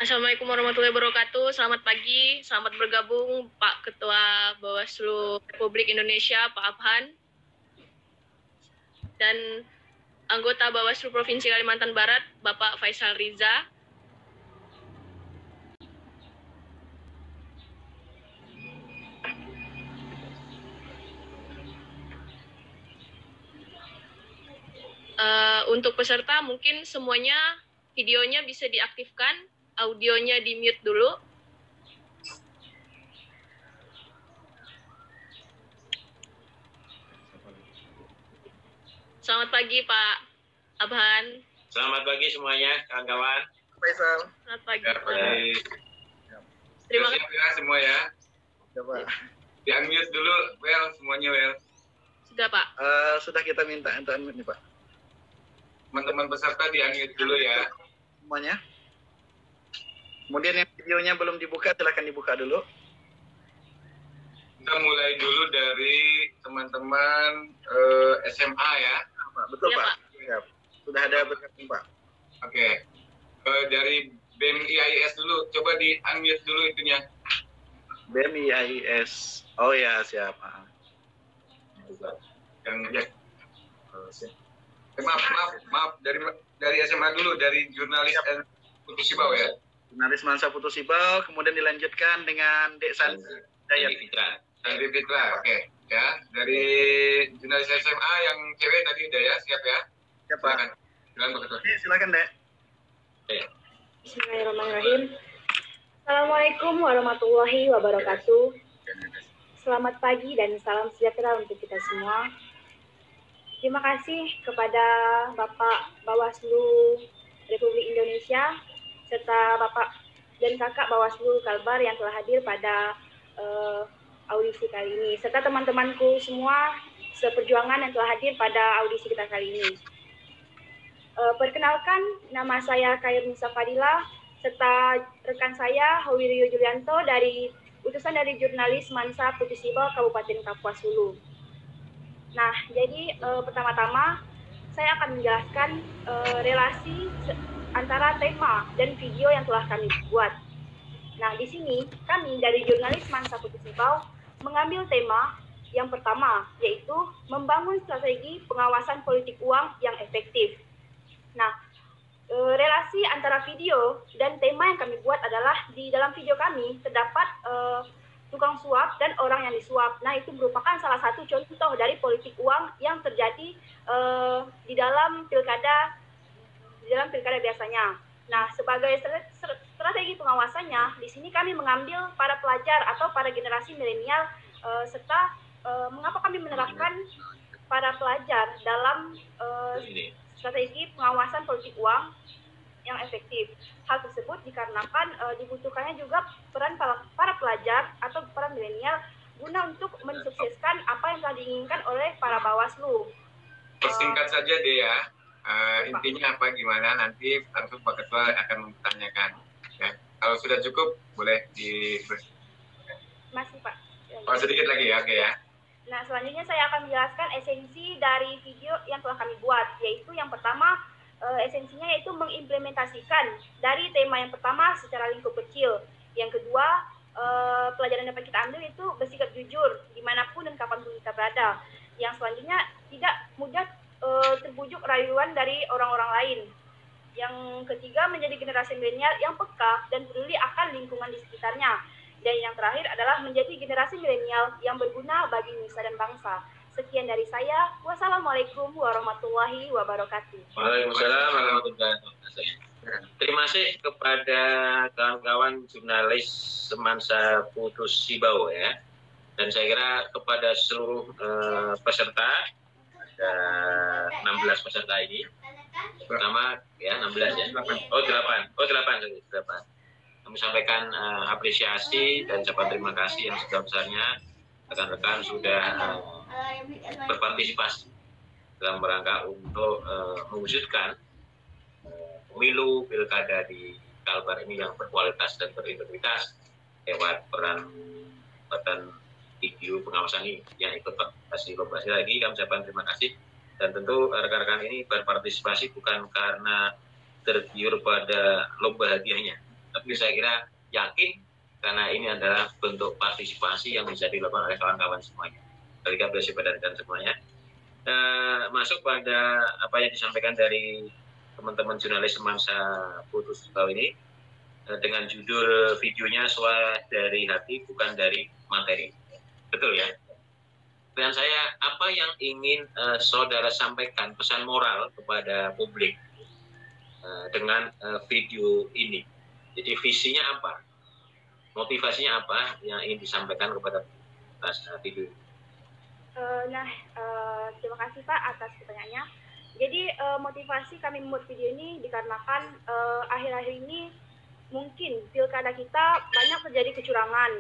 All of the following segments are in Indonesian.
Assalamualaikum warahmatullahi wabarakatuh. Selamat pagi, selamat bergabung Pak Ketua Bawaslu Republik Indonesia, Pak Abhan, dan anggota Bawaslu Provinsi Kalimantan Barat, Bapak Faisal Riza. Untuk peserta mungkin semuanya videonya bisa diaktifkan, audionya di mute dulu. Selamat pagi Pak Abhan. Selamat pagi semuanya kawan-kawan. Faisal. Selamat pagi. Terima kasih ya semua ya. Coba. Di unmute dulu, semuanya Sudah Pak. Sudah kita minta untuk unmute nih Pak. Teman-teman peserta di unmute dulu ya. Semuanya. Kemudian yang videonya belum dibuka, silakan dibuka dulu. Kita mulai dulu dari teman-teman SMA ya. Betul Ya, Pak. Pak. Ya. Sudah ada bergabung Pak. Oke. Dari BEM IAIS dulu, coba di unmute dulu itunya. BEM IAIS. Oh ya, siap. Yang ya. Maaf dari SMA dulu, dari jurnalis Putus Sibau ya. Jurnalis Mansa Putus Sibau, kemudian dilanjutkan dengan Dek Sandi Fitra. Sandi Fitra, oke. Ya, dari jurnalis SMA yang cewek tadi udah ya, siap ya? Siap Pak. Silakan Pak Ketua. Oke, silakan Dek. Bismillahirrahmanirrahim. Assalamualaikum warahmatullahi wabarakatuh. Selamat pagi dan salam sejahtera untuk kita semua. Terima kasih kepada Bapak Bawaslu Republik Indonesia serta Bapak dan Kakak Bawaslu Kalbar yang telah hadir pada audisi kali ini, serta teman-temanku semua seperjuangan yang telah hadir pada audisi kita kali ini. Perkenalkan, nama saya Khairunisa Fadila serta rekan saya Howiryo Julianto dari utusan dari jurnalis Mansa Putus Sibau Kabupaten Kapuas Hulu. Nah, jadi pertama-tama saya akan menjelaskan relasi antara tema dan video yang telah kami buat. Nah, di sini kami dari jurnalis Mansa Putus Sibau mengambil tema yang pertama, yaitu membangun strategi pengawasan politik uang yang efektif. Nah, relasi antara video dan tema yang kami buat adalah di dalam video kami terdapat tukang suap dan orang yang disuap. Nah, itu merupakan salah satu contoh dari politik uang yang terjadi di dalam pilkada biasanya. Nah, sebagai strategi pengawasannya, di sini kami mengambil para pelajar atau para generasi milenial serta mengapa kami menerapkan para pelajar dalam strategi pengawasan politik uang yang efektif. Hal tersebut dikarenakan dibutuhkannya juga peran para pelajar atau para milenial guna untuk mensukseskan apa yang telah diinginkan oleh para Bawaslu. Persingkat saja deh ya. Intinya apa gimana nanti langsung Pak Ketua akan mempertanyakan. Ya. Kalau sudah cukup boleh di. Masih Pak. Oh, sedikit lagi ya, oke ya. Nah, selanjutnya saya akan menjelaskan esensi dari video yang telah kami buat, yaitu yang pertama, esensinya yaitu mengimplementasikan dari tema yang pertama secara lingkup kecil. Yang kedua, pelajaran yang dapat kita ambil itu bersikap jujur dimanapun dan kapanpun kita berada. Yang selanjutnya, tidak mudah terbujuk rayuan dari orang-orang lain. Yang ketiga, menjadi generasi milenial yang peka dan peduli akan lingkungan di sekitarnya. Dan yang terakhir adalah menjadi generasi milenial yang berguna bagi nusa dan bangsa. Sekian dari saya. Wassalamualaikum warahmatullahi wabarakatuh. Waalaikumsalam warahmatullahi wabarakatuh. Terima kasih kepada kawan-kawan jurnalis Mansa Putus Sibau ya. Dan saya kira kepada seluruh peserta, ada 16 peserta ini. Pertama ya 16 ya. Oh 8. Kami sampaikan apresiasi dan ucapan terima kasih yang sebesar-besarnya rekan-rekan sudah berpartisipasi dalam rangka untuk mewujudkan pemilu pilkada di Kalbar ini yang berkualitas dan berintegritas lewat peran video pengawasan ini yang ikut partisipasi lagi. Kami ucapkan terima kasih dan tentu rekan-rekan ini berpartisipasi bukan karena tergiur pada lomba hadiahnya, Tapi saya kira yakin karena ini adalah bentuk partisipasi yang bisa dilakukan oleh kawan-kawan semuanya. Ketika bersepeda dan semuanya. Masuk pada apa yang disampaikan dari teman-teman jurnalis Semansa Putus Sibau ini dengan judul videonya suara dari hati bukan dari materi. Betul ya? Dan saya, apa yang ingin saudara sampaikan pesan moral kepada publik dengan video ini? Jadi visinya apa? Motivasinya apa yang ingin disampaikan kepada video ini? Terima kasih Pak atas pertanyaannya. Jadi motivasi kami membuat video ini dikarenakan akhir-akhir ini mungkin pilkada kita banyak terjadi kecurangan.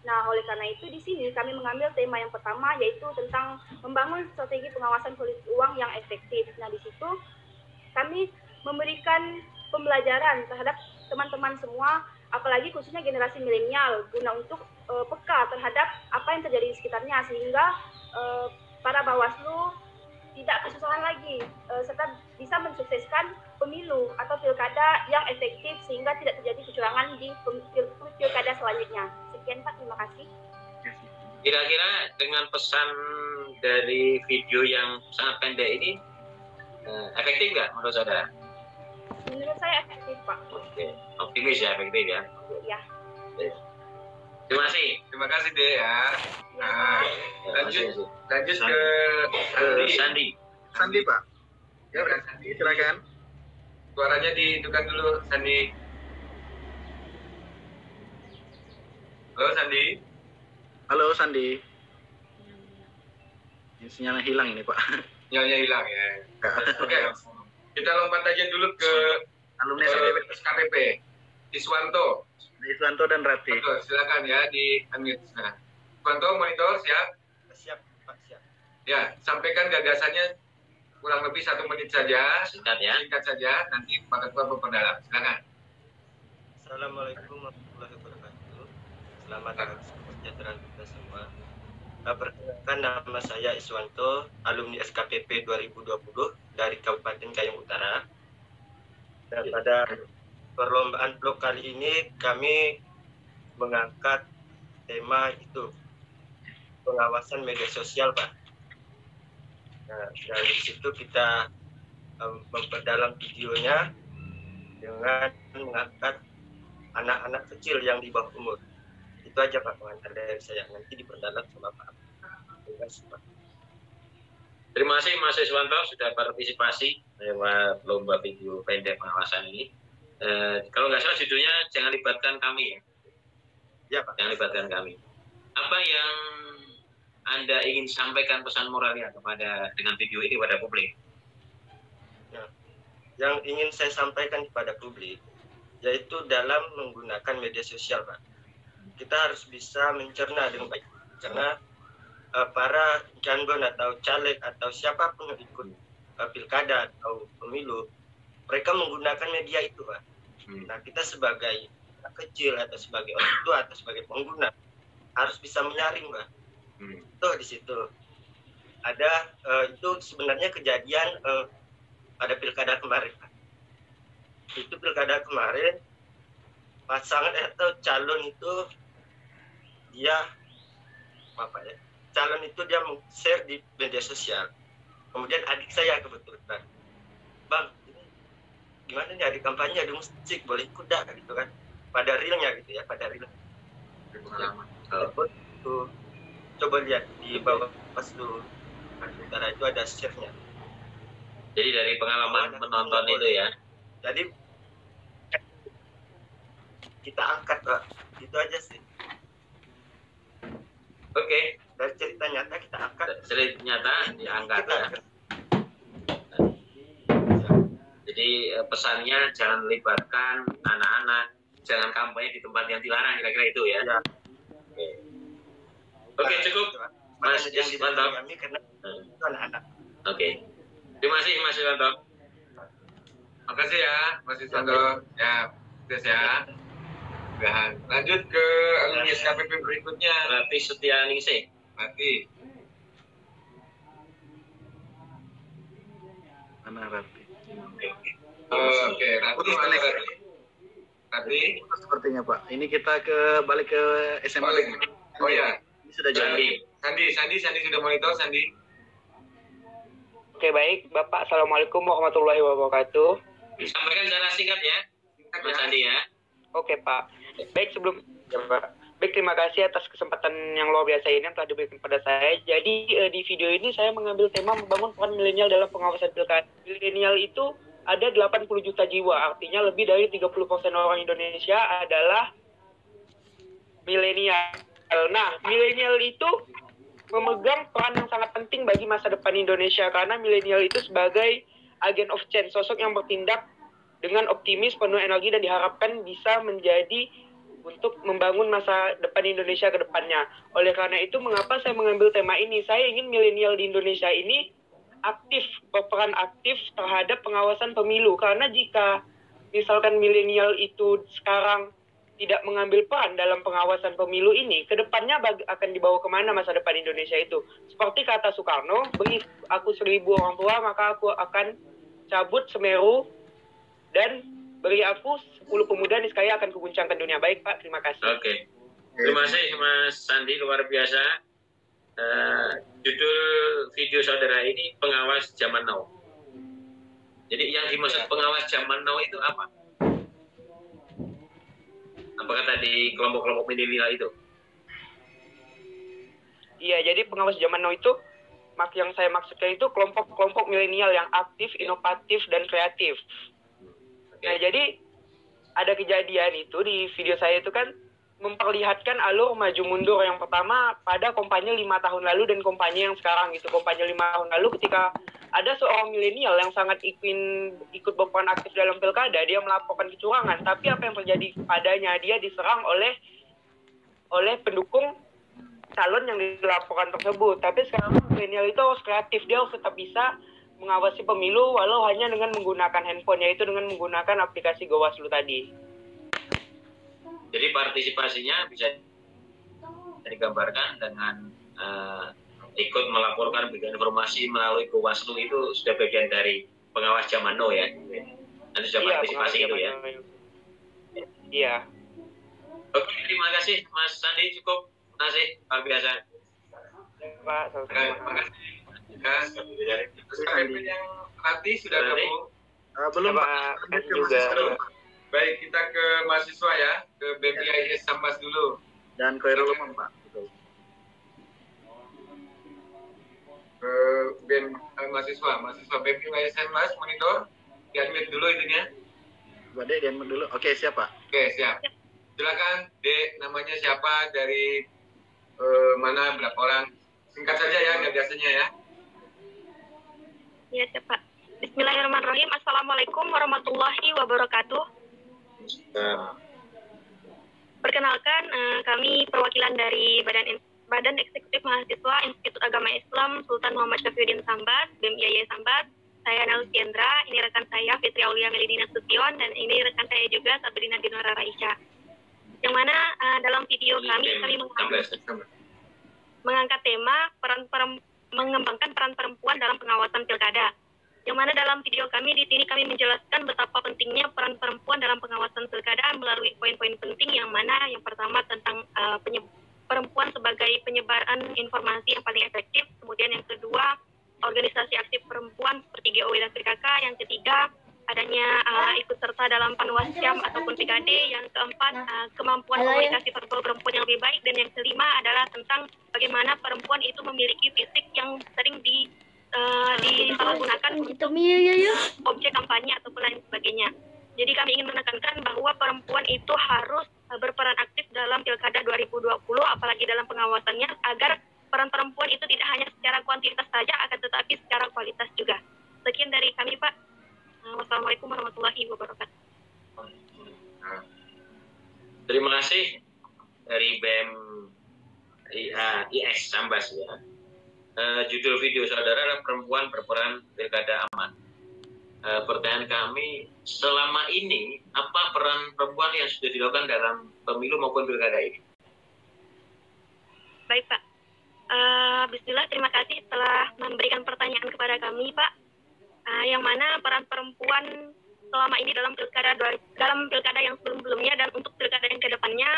Nah, oleh karena itu di sini kami mengambil tema yang pertama yaitu tentang membangun strategi pengawasan politik uang yang efektif. Nah, di situ kami memberikan pembelajaran terhadap teman-teman semua, apalagi khususnya generasi milenial, guna untuk peka terhadap apa yang terjadi di sekitarnya sehingga para Bawaslu tidak kesusahan lagi serta bisa mensukseskan pemilu atau pilkada yang efektif sehingga tidak terjadi kecurangan di pilkada selanjutnya. Sekian Pak, terima kasih. Kira-kira dengan pesan dari video yang sangat pendek ini efektif nggak menurut saudara? Menurut saya efektif Pak. Oke, optimis ya, efektif ya. Iya. Terima kasih. Terima kasih deh ya. Nah, lanjut ke Sandi. Sandi Pak. Ya, Sandi. silakan. Suaranya dihidupkan dulu, Sandi. Halo, Sandi. Halo Sandi. Ini sinyalnya hilang ini Pak. Sinyalnya hilang ya. Oke, kita lompat aja dulu ke Alumni SKPP. SKPP. Iswanto. Iswanto dan Rati. Betul, silakan ya di unmute. Nah, Iswanto, monitor siap? Siap, Pak, siap. Ya, sampaikan gagasannya kurang lebih 1 menit saja. Singkat ya. Singkat saja, nanti Pak Ketua memperdalam. Silakan. Assalamualaikum warahmatullahi wabarakatuh. Selamat hari kesejahteraan kita semua. Perkenalkan, nama saya Iswanto, alumni SKPP 2020 dari Kabupaten Kayong Utara. Dan pada perlombaan blog kali ini kami mengangkat tema itu pengawasan media sosial, Pak. Nah, dari situ kita memperdalam videonya dengan mengangkat anak-anak kecil yang di bawah umur. Itu aja Pak pengantar dari saya. Nanti diperdalam sama Pak. Terima kasih Pak. Terima kasih Mas Iswanto sudah partisipasi lewat lomba video pendek pengawasan ini. Kalau nggak salah judulnya jangan libatkan kami ya. Ya Pak. Jangan libatkan kami. Apa yang Anda ingin sampaikan pesan moralnya dengan video ini kepada publik? Nah, yang ingin saya sampaikan kepada publik yaitu dalam menggunakan media sosial Pak. Kita harus bisa mencerna dengan baik. Karena para incumbent atau caleg atau siapapun yang ikut pilkada atau pemilu, mereka menggunakan media itu Pak. Nah, kita sebagai anak kecil atau sebagai orang tua atau sebagai pengguna harus bisa menyaring Pak. Itu di situ ada itu sebenarnya kejadian pada pilkada kemarin Pak. Itu pilkada kemarin pasangan atau calon itu dia calon itu dia share di media sosial. Kemudian adik saya kebetulan, Bang, ini gimana nih adik kampanye ada musik, boleh ikut dah gitu kan? Pada realnya gitu ya, pada real. Itu coba lihat di bawah Bawaslu Utara itu ada share-nya. Jadi dari pengalaman menonton itu ya. Jadi kita angkat Pak, itu aja sih. Oke. Dari cerita nyata kita angkat. Cerita nyata diangkat ya. Jadi pesannya jangan libatkan anak-anak, jangan kampanye di tempat yang dilarang, kira-kira itu ya. Ya. Oke, cukup. Mas Iswanto. Kami karena itu anak-anak. Oke. Terima kasih Mas Iswanto. Makasih ya, Mas Iswanto. Ya, sukses ya. Dan lanjut ke alumni SKPP berikutnya. Rati Setianingsih. Rati. Mana Rati? Oke, Rati mana Rati? Nanti. Sepertinya Pak. Ini kita balik ke SMA. Oh ya. Ini sudah jadi. Sandi sudah monitor, Sandi. Oke, baik. Bapak, Assalamualaikum warahmatullahi wabarakatuh. Sampaikan secara singkat ya, Mas Andi ya. Oke, Pak. Baik, ya, Pak. Baik, terima kasih atas kesempatan yang luar biasa ini yang telah diberikan kepada saya. Jadi, di video ini saya mengambil tema membangun peran milenial dalam pengawasan pilkada. Milenial itu ada 80 juta jiwa, artinya lebih dari 30% orang Indonesia adalah milenial. Nah, milenial itu memegang peran yang sangat penting bagi masa depan Indonesia karena milenial itu sebagai agent of change, sosok yang bertindak dengan optimis, penuh energi dan diharapkan bisa menjadi untuk membangun masa depan Indonesia ke depannya. Oleh karena itu, mengapa saya mengambil tema ini? Saya ingin milenial di Indonesia ini berperan aktif terhadap pengawasan pemilu karena jika misalkan milenial itu sekarang tidak mengambil peran dalam pengawasan pemilu ini, kedepannya akan dibawa kemana masa depan Indonesia itu? Seperti kata Soekarno, beri aku 1000 orang tua, maka aku akan cabut Semeru, dan beri aku 10 pemuda, niscaya akan kuguncangkan dunia. Baik Pak, terima kasih. Oke. Terima kasih Mas Sandi, luar biasa. Judul video saudara ini pengawas zaman now. Jadi yang dimaksud pengawas zaman now itu apa? Apakah tadi kelompok-kelompok milenial itu? Iya, jadi pengawas zaman now itu yang saya maksudkan itu kelompok-kelompok milenial yang aktif, inovatif, dan kreatif. Nah, jadi ada kejadian itu di video saya itu kan memperlihatkan alur maju mundur yang pertama pada kampanye 5 tahun lalu dan kampanye yang sekarang gitu. Kampanye 5 tahun lalu ketika ada seorang milenial yang sangat ikut berperan aktif dalam pilkada, dia melaporkan kecurangan, tapi apa yang terjadi padanya? Dia diserang oleh pendukung calon yang dilaporkan tersebut. Tapi sekarang milenial itu harus kreatif, dia harus tetap bisa mengawasi pemilu walau hanya dengan menggunakan handphone, yaitu dengan menggunakan aplikasi Bawaslu tadi. Jadi partisipasinya bisa digambarkan dengan ikut melaporkan, berikan informasi melalui Bawaslu, itu sudah bagian dari pengawas zaman now ya. Nanti sudah partisipasi itu ya. Iya. Oke, terima kasih Mas Sandi, cukup. Terima kasih, luar biasa. Pak, Terima kasih. Terus KPP yang nanti sudah gabung? Belum Pak. Pak. Juga. Baik, kita ke mahasiswa ya, ke BPIS Sambas dulu. Dan Khairul Umam Pak. Betul. Ke mahasiswa BPIS Sambas monitor, di-admit dulu itunya. Coba Dek, dianmut dulu. Oke, siap Pak. Oke, siap. Silakan, Dek, namanya siapa, dari mana, berapa orang? Singkat saja ya, nggak biasanya ya. Iya, Pak. Bismillahirrahmanirrahim. Assalamualaikum warahmatullahi wabarakatuh. Perkenalkan, kami perwakilan dari Badan Eksekutif Mahasiswa Institut Agama Islam Sultan Muhammad Syafiuddin Sambas, BEM IAIN Sambas. Saya Nel Kendra, ini rekan saya Fitri Aulia Melidina Sution, dan ini rekan saya juga Sabrina Dinora Raisya. Yang mana dalam video kami mengangkat tema mengembangkan peran perempuan dalam pengawasan pilkada. Yang mana dalam video kami di sini kami menjelaskan betapa pentingnya peran perempuan dalam pengawasan pilkada melalui poin-poin penting, yang mana yang pertama tentang perempuan sebagai penyebaran informasi yang paling efektif, kemudian yang kedua organisasi aktif perempuan seperti GOW dan PKK, yang ketiga adanya ikut serta dalam panwascam ataupun PKD, yang keempat kemampuan komunikasi verbal perempuan yang lebih baik, dan yang kelima adalah tentang bagaimana perempuan itu memiliki fisik yang sering disalahgunakan untuk objek kampanye ataupun lain sebagainya. Jadi kami ingin menekankan bahwa perempuan itu harus berperan aktif dalam Pilkada 2020, apalagi dalam pengawasannya, agar peran perempuan itu tidak hanya secara kuantitas saja, akan tetapi secara kualitas juga. Sekian dari kami, Pak. Wassalamualaikum warahmatullahi wabarakatuh. Terima kasih dari BEM IAIS Sambas ya. Judul video saudara adalah perempuan berperan pilkada aman. Pertanyaan kami, selama ini apa peran perempuan yang sudah dilakukan dalam pemilu maupun pilkada ini? Baik Pak, Bismillah, terima kasih telah memberikan pertanyaan kepada kami Pak. Yang mana peran perempuan selama ini dalam pilkada dalam pilkada yang sebelum-sebelumnya dan untuk pilkada yang kedepannya.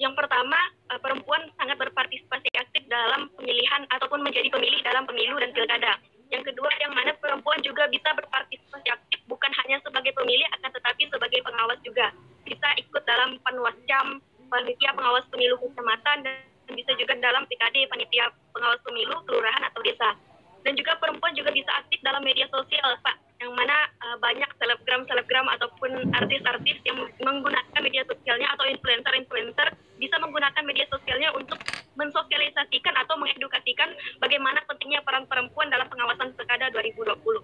Yang pertama, perempuan sangat berpartisipasi aktif dalam pemilihan ataupun menjadi pemilih dalam pemilu dan pilkada. Yang kedua, yang mana perempuan juga bisa berpartisipasi aktif bukan hanya sebagai pemilih, akan tetapi sebagai pengawas juga. Bisa ikut dalam panwascam, panitia pengawas pemilu kecamatan, dan bisa juga dalam PKD, panitia pengawas pemilu kelurahan atau desa. Dan juga perempuan juga bisa aktif dalam media sosial, Pak, yang mana banyak selebgram ataupun artis-artis yang menggunakan media sosialnya atau influencer bisa menggunakan media sosialnya untuk mensosialisasikan atau mengedukasikan bagaimana pentingnya peran perempuan dalam pengawasan pilkada 2020.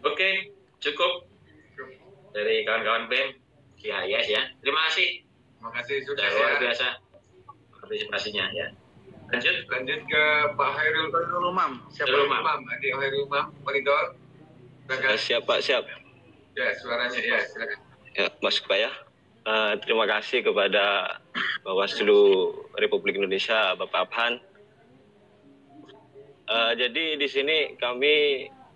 Oke, cukup dari kawan-kawan BEM. Ya, yes ya. Terima kasih. Terima kasih sudah Luar biasa partisipasinya ya. Lanjut ke Pak Hairul Umam. Siapa? Hairul Umam, adik Hairul Umam, monitor. Siap Pak, siap. Ya, suaranya ya, silakan. Ya, masuk Pak ya. Terima kasih kepada Bawaslu Republik Indonesia, Bapak Abhan. Jadi di sini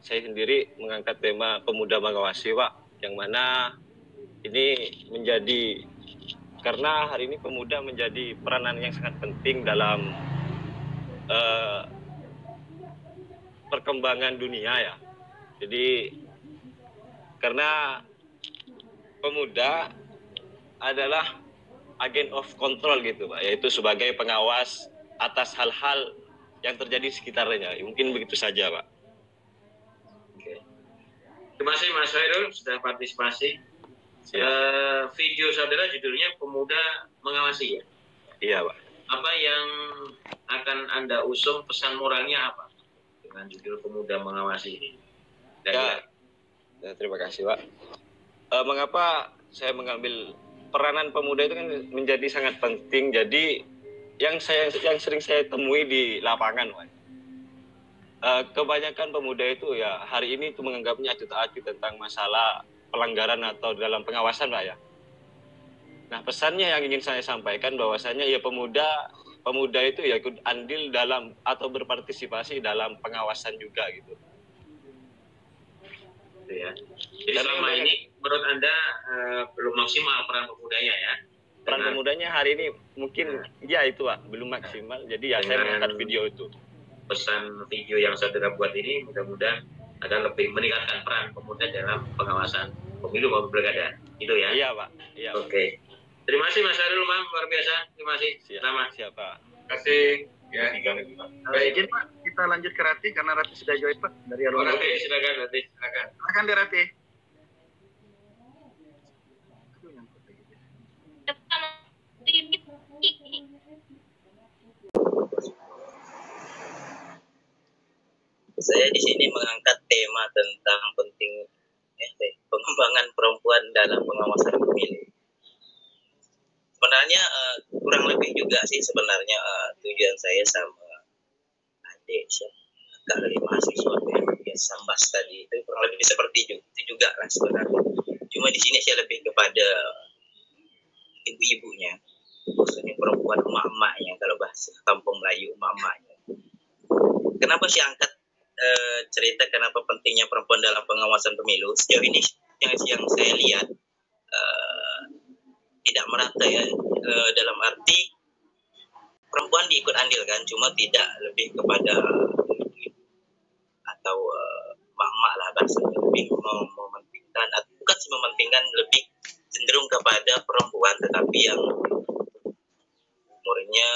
saya sendiri mengangkat tema pemuda mengawasi, Pak, yang mana ini menjadi karena hari ini pemuda menjadi peranan yang sangat penting dalam perkembangan dunia ya. Jadi karena pemuda adalah agent of control gitu Pak, yaitu sebagai pengawas atas hal-hal yang terjadi di sekitarnya. Mungkin begitu saja Pak. Oke. Terima kasih Mas Hairul sudah partisipasi. Video saudara judulnya Pemuda Mengawasi ya? Iya Pak. Apa yang akan Anda usung, pesan moralnya apa dengan judul Pemuda Mengawasi ini? Ya, terima kasih Pak. Mengapa saya mengambil peranan pemuda itu kan menjadi sangat penting. Jadi yang sering saya temui di lapangan, Pak. Kebanyakan pemuda itu ya hari ini itu menganggapnya acuh-acuh tentang masalah pelanggaran atau dalam pengawasan Pak ya. Nah pesannya yang ingin saya sampaikan bahwasanya ya pemuda itu ya ikut andil dalam atau berpartisipasi dalam pengawasan juga gitu. Ya. Jadi selama ini menurut Anda belum maksimal peran pemudanya ya? Peran pemudanya hari ini mungkin ya itu Pak, belum maksimal. Jadi ya saya mengangkat video itu. Pesan video yang saudara buat ini mudah-mudahan akan lebih meningkatkan peran pemuda dalam pengawasan pemilu maupun pilkada. Itu ya? Iya Pak. Iya. Oke. Terima kasih Mas Hairul Umam, luar biasa. Terima kasih. Selamat. Siapa? Terima kasih. Ya, Izin Pak, kita lanjut ke Rati karena Rati sudah join Pak dari alumni. Rati, silakan Rati. Silakan di Rati. Saya di sini mengangkat tema tentang penting pengembangan perempuan dalam pengawasan pemilu. Sebenarnya kurang lebih juga sih sebenarnya tujuan saya sama adik kakak dari mahasiswa Sambas tadi itu kurang lebih seperti itu juga lah sebenarnya. Cuma di sini saya lebih kepada ibu-ibunya, khususnya perempuan emak-emaknya, kalau bahasa kampung Melayu emak-emaknya. Kenapa saya angkat cerita kenapa pentingnya perempuan dalam pengawasan pemilu? Sejauh ini yang saya lihat tidak merata ya, dalam arti perempuan diikut andil kan, cuma tidak lebih kepada atau mak-mak lah bahasanya, lebih mementingkan, bukan sih mementingkan, lebih cenderung kepada perempuan tetapi yang umurnya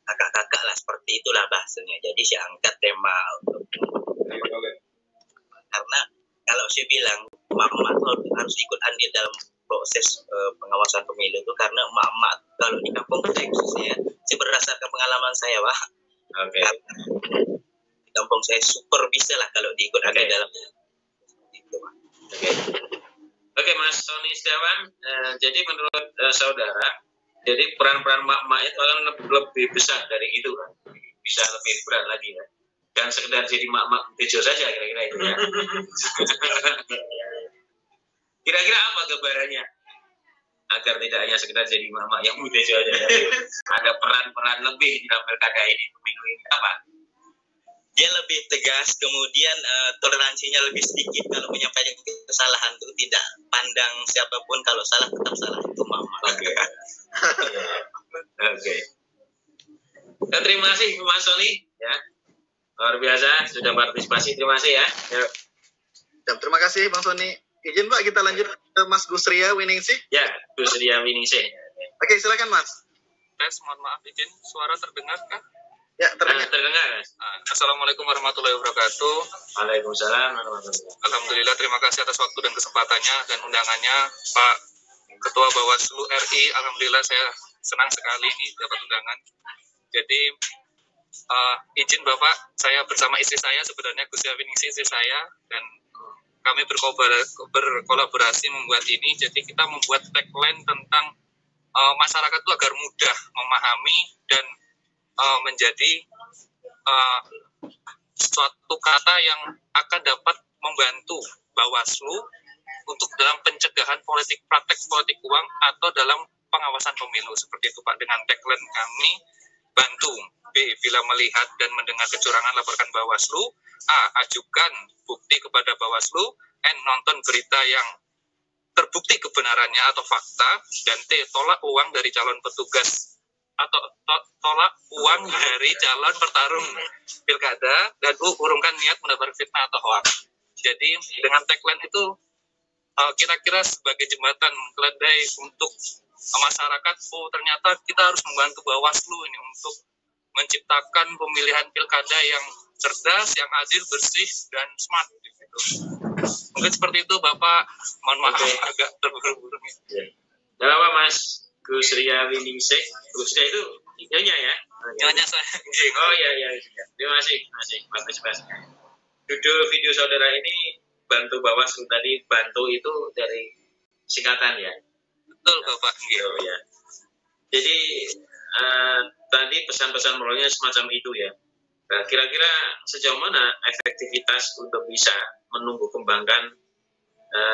kakak-kakak lah, seperti itulah bahasanya. Jadi saya angkat tema untuk karena kalau saya bilang mak-mak harus ikut andil dalam proses pengawasan pemilu itu karena mak-mak kalau di kampung saya khususnya, saya berdasarkan pengalaman saya Pak. Oke. Di kampung saya super bisa lah kalau diikut andil dalam itu Pak. Oke Mas Sony Setiawan, jadi menurut saudara, jadi peran-peran mak-mak itu akan lebih besar dari itu kan, bisa lebih berat lagi ya. Dan sekedar jadi mak-mak bejo saja kira-kira itu ya. Kira-kira apa gambarannya? Agar tidak hanya sekedar jadi mak-mak yang bejo saja. Ada peran-peran lebih di dalam pilkada ini, pemilu ini apa? dia lebih tegas, kemudian toleransinya lebih sedikit kalau menyampaikan kesalahan itu, tidak pandang siapapun, kalau salah tetap salah, itu mama. Oke. Terima kasih Mas Sony ya, luar biasa sudah partisipasi, terima kasih ya. Yuk. Ya, terima kasih Bang Sony. Izin Pak, kita lanjut ke Mas Gusria Winingsih. Ya, Gusria Winingsih. Oke, silakan Mas. Mohon maaf, izin suara terdengar kah? Ya, terdengar. Terdengar. Assalamualaikum warahmatullahi wabarakatuh. Waalaikumsalam warahmatullahi wabarakatuh. Alhamdulillah, terima kasih atas waktu dan kesempatannya dan undangannya Pak Ketua Bawaslu RI. Alhamdulillah saya senang sekali ini dapat undangan. Jadi izin Bapak, saya bersama istri saya, sebenarnya Gusria Winingsih istri saya, dan kami berkolaborasi membuat ini. Jadi kita membuat tagline tentang masyarakat itu agar mudah memahami dan menjadi suatu kata yang akan dapat membantu Bawaslu untuk dalam pencegahan praktek politik uang atau dalam pengawasan pemilu, seperti itu Pak. Dengan tagline kami, bantu. B, bila melihat dan mendengar kecurangan laporkan Bawaslu. A, ajukan bukti kepada Bawaslu. N, nonton berita yang terbukti kebenarannya atau fakta. Dan T, tolak uang dari calon petugas atau tolak uang dari calon pertarung pilkada. Dan U, urungkan niat menebar fitnah atau hoax. Jadi dengan tagline itu kira-kira sebagai jembatan keledai untuk masyarakat, ternyata kita harus membantu Bawaslu ini untuk menciptakan pemilihan pilkada yang cerdas, yang adil, bersih, dan smart. Gitu. Mungkin seperti itu Bapak, mohon maaf agak terburu-buru. Tidak apa Mas Gusria Winingsih. Gusria itu nyonya ya? Nyonya saya. Oh iya. Terima kasih. Judul video saudara ini bantu Bawaslu, tadi bantu itu dari singkatan ya? Betul Bapak. Gitu ya. Jadi tadi pesan-pesan moralnya semacam itu ya. Nah, kira-kira sejauh mana efektivitas untuk bisa menumbuh kembangkan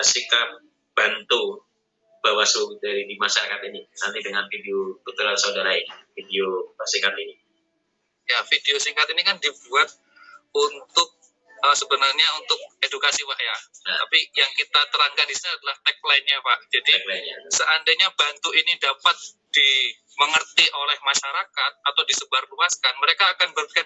sikap bantu Bawaslu dari di masyarakat ini nanti dengan video tutorial saudara ini, video singkat ini? Ya, video singkat ini kan dibuat untuk sebenarnya untuk edukasi Pak ya. Tapi yang kita terangkan di sini adalah tagline-nya Pak. Jadi seandainya bantu ini dapat dimengerti oleh masyarakat atau disebarluaskan, mereka akan berpikir,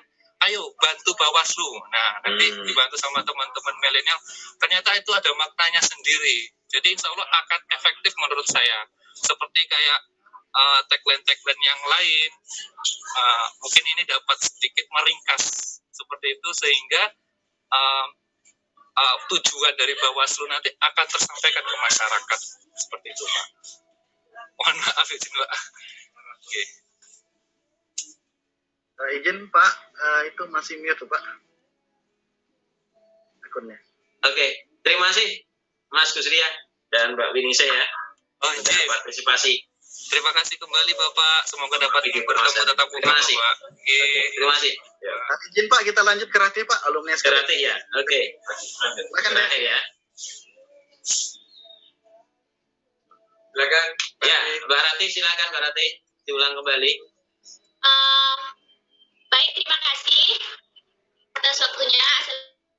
ayo bantu Bawaslu. Nah, nanti dibantu sama teman-teman milenial. Ternyata itu ada maknanya sendiri. Jadi insya Allah akan efektif menurut saya. Seperti kayak tagline-tagline yang lain, mungkin ini dapat sedikit meringkas seperti itu sehingga tujuan dari Bawaslu nanti akan tersampaikan ke masyarakat seperti itu Pak. Mohon maaf izin Pak. Oke. Izin Pak, itu masih mute Pak akunnya. Oke, terima kasih Mas Gusria dan Mbak Winingsih ya sudah partisipasi. Terima kasih kembali Bapak, semoga dapat bertemu tatap muka Bapak. Terima kasih. Ya. Izin Pak, kita lanjut ke Ratih Pak, alumni SKP. Ratih ya, oke. Silakan ya. Silakan. Ya, Mbak Ratih silakan Mbak Ratih, diulang kembali. Baik, terima kasih atas waktunya.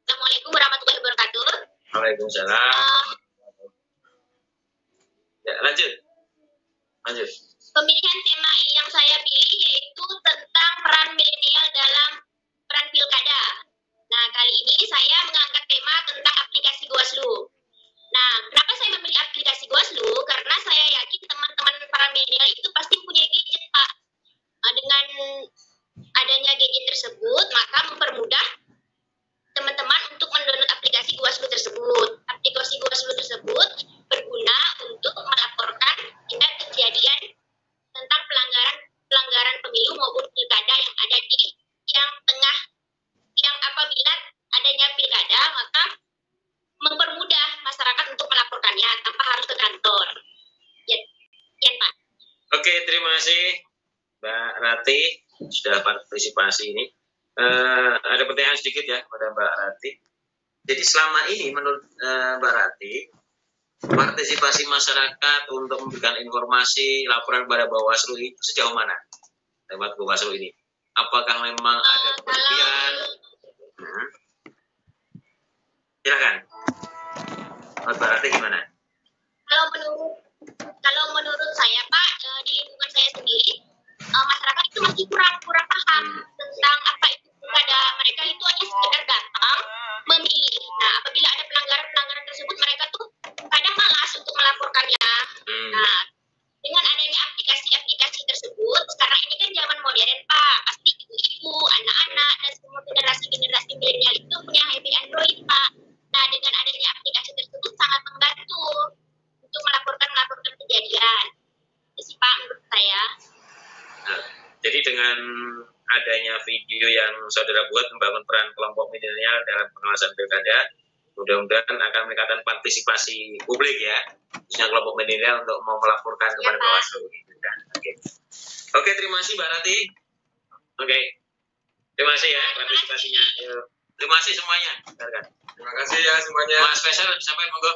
Assalamualaikum warahmatullahi wabarakatuh. Waalaikumsalam. Ya, lanjut. Pemilihan tema yang saya pilih yaitu tentang peran milenial dalam peran pilkada. Nah, kali ini saya mengangkat tema tentang aplikasi Bawaslu. Nah, kenapa saya memilih aplikasi Bawaslu? Karena saya yakin teman-teman para milenial itu pasti punya gadget, Pak. Dengan adanya gadget tersebut, maka mempermudah teman-teman untuk mendownload aplikasi Bawaslu tersebut. Aplikasi Bawaslu tersebut berguna untuk melaporkan tindak kejadian tentang pelanggaran pemilu maupun pilkada yang ada di yang apabila adanya pilkada maka mempermudah masyarakat untuk melaporkannya tanpa harus ke kantor. Ya Pak. Oke, terima kasih Mbak Ratih sudah partisipasi ini. Ada pertanyaan sedikit ya kepada Mbak Ratih. Jadi selama ini menurut Mbak Ratih, partisipasi masyarakat untuk memberikan informasi laporan kepada Bawaslu itu sejauh mana lewat Bawaslu ini? Apakah memang ada kemudian Silakan. Mas Barati gimana? Kalau menurut saya Pak, di lingkungan saya sendiri, masyarakat itu masih kurang paham tentang apa itu pilkada. Mereka itu hanya sekedar datang memilih. Nah, apabila ada pelanggaran tersebut, mereka tuh kadang malas untuk melaporkannya. Nah, dengan adanya aplikasi tersebut, sekarang ini kan zaman modern Pak, pasti ibu-ibu, anak-anak, dan semua generasi milenial itu punya HP Android Pak. Nah, dengan adanya aplikasi tersebut sangat membantu untuk melaporkan kejadian. Itu sih Pak menurut saya. Nah, jadi dengan adanya video yang saudara buat membangun peran kelompok milenial dalam pengawasan pilkada, mudah-mudahan akan meningkatkan partisipasi publik ya, khususnya kelompok milenial untuk mau melaporkan kepada Bawaslu. Oke, terima kasih Mbak Rati. Oke, terima kasih ya partisipasinya. Terima kasih semuanya. Terima kasih ya semuanya. Mas Faisal sampai monggo.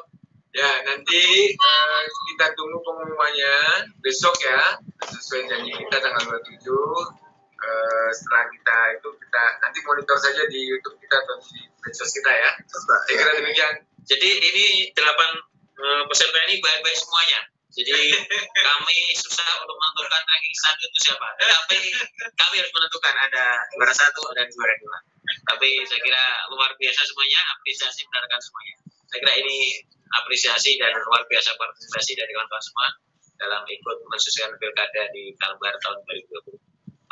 Ya, nanti kita tunggu pengumumannya besok ya, sesuai janji kita tanggal 27. Setelah kita nanti monitor saja di YouTube kita atau di medsos kita ya. Saya kira demikian. Jadi ini 8 peserta ini baik-baik semuanya. Jadi kami susah untuk menentukan ranking 1 itu siapa. Tapi kami harus menentukan ada juara 1 dan juara 2. Tapi saya kira luar biasa semuanya, apresiasi mendengarkan semuanya. Saya kira ini apresiasi dan luar biasa partisipasi dari kawan-kawan semua dalam ikut mensukseskan pilkada di Kalbar tahun 2020.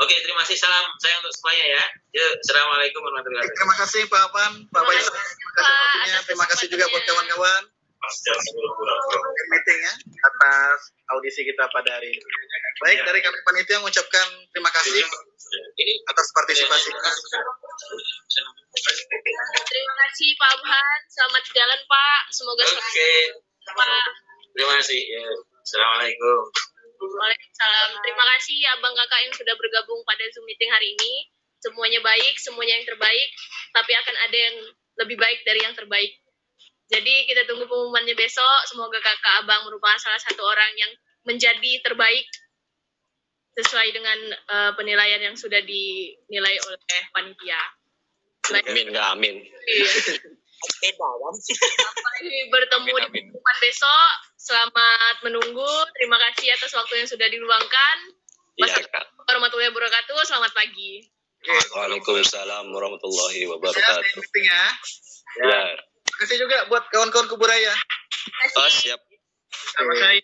Oke, terima kasih. Salam saya untuk semuanya ya. Yuk, assalamualaikum warahmatullahi wabarakatuh. Terima kasih Pak Apan, Pak Faisal. Terima kasih waktunya. Terima kasih juga buat kawan-kawan. Meeting ya atas audisi kita pada hari ini. Baik, dari kami panitia mengucapkan terima kasih atas partisipasi. Terima kasih Pak Abhan. Selamat jalan Pak. Semoga selamat. Pak. Terima kasih. Ya. Assalamualaikum. Waalaikumsalam. Terima kasih abang kakak yang sudah bergabung pada Zoom meeting hari ini. Semuanya baik, semuanya yang terbaik. Tapi akan ada yang lebih baik dari yang terbaik. Jadi kita tunggu pengumumannya besok. Semoga kakak abang merupakan salah satu orang yang menjadi terbaik sesuai dengan penilaian yang sudah dinilai oleh panitia. Amin, nggak amin. Sampai bertemu di pengumuman besok. Selamat menunggu. Terima kasih atas waktu yang sudah diluangkan. Wassalamualaikum warahmatullahi wabarakatuh. Selamat pagi. Waalaikumsalam warahmatullahi wabarakatuh. Ya. Ya. Terima kasih juga buat kawan-kawan Kuburaya. Oh, siap. Sama saya.